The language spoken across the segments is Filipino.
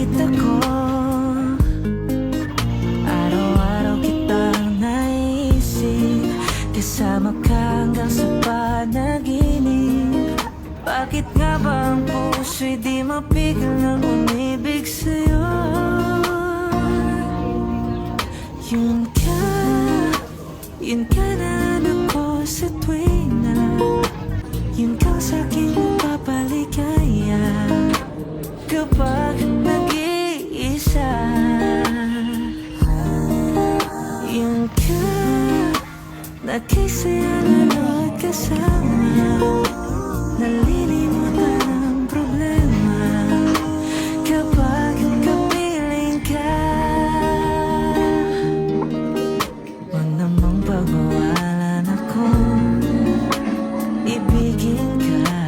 Bakit ako araw-araw kitang naisip, kasama ka hanggang sa panaginip? Bakit nga ba ang puso'y di mapigil ng umibig sa'yo? Yun ka na anak ko sa tuwing na yun kang sa'king mapapaligaya kapag nag-iisa. Yun ka na kisaya lalo at kasama, nalilimutan ang problema kapag kapiling ka. Huwag namang pagbawalan akong ibigin ka,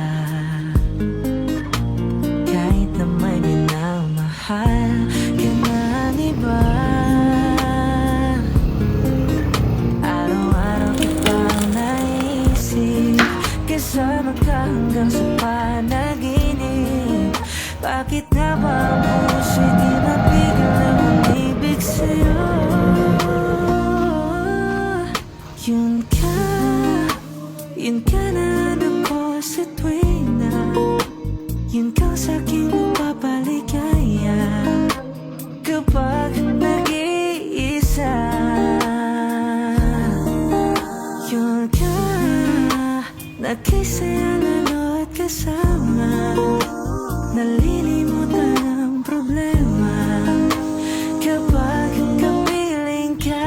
kahit na may minamahal ka ng iba. Araw-araw kitang naisip, kasama ka hanggang sa panaginip. Bakit nga ba ang puso'y di mapigil na umibig sa'yo? Yun ka na anak ko sa tuwing na yun kang sa'king mapapaligaya kapag nag-iisa. Yun ka na kisaya lalo at kasama, nalilimutan ang problema kapag kapiling ka.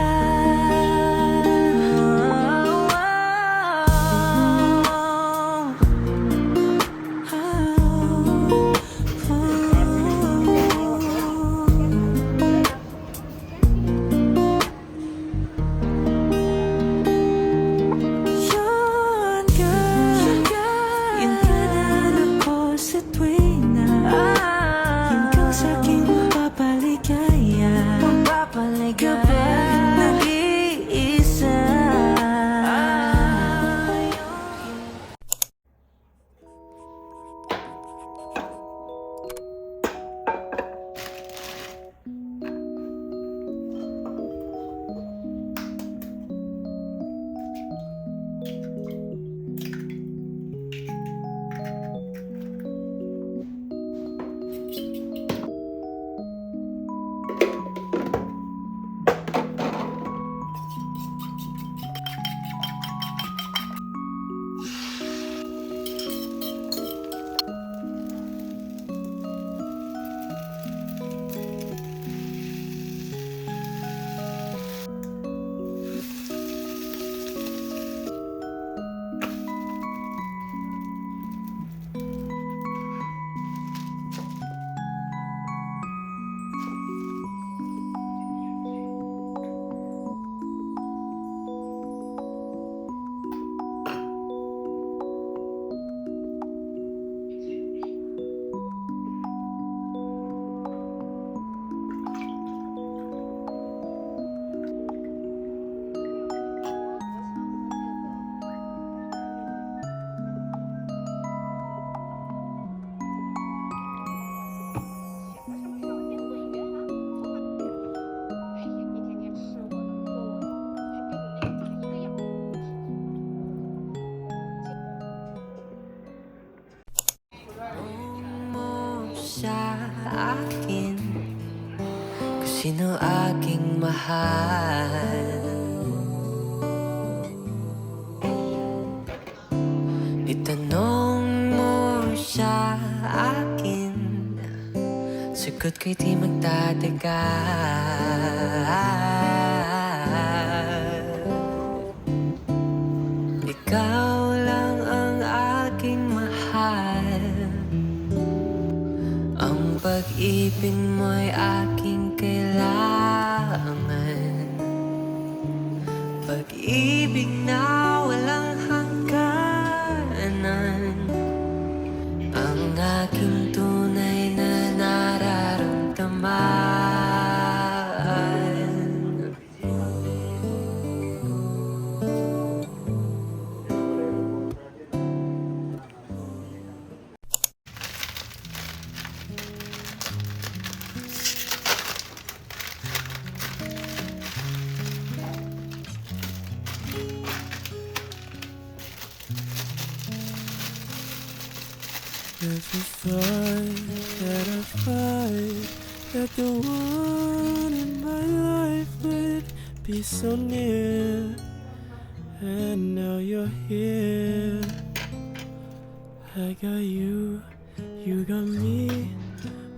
Sa akin kung sino aking mahal, itanong mo sa akin, sagot ko'y di magtatagal. Ikaw lang ang aking mahal, ang pag-ibig mo'y aking kailangan, pag-ibig na walang hangganan, ang aking tunay na nararamdaman. Never thought that I'd find that the one in my life would be so near. And now you're here. I got you, you got me.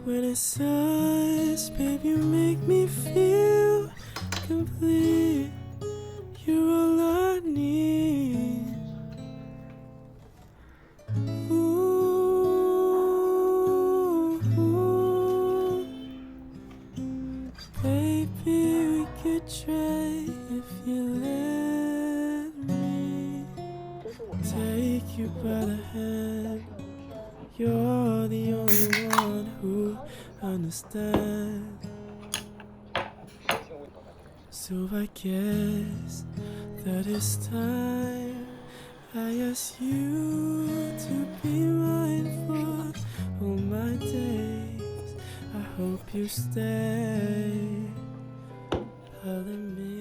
When it says, babe, you make me feel complete. You're all I need. Ooh, baby, we could try if you let me take you by the hand. You're the only one who understands. So I guess that it's time I ask you to be mine for all my days. I hope you stay. Pardon me.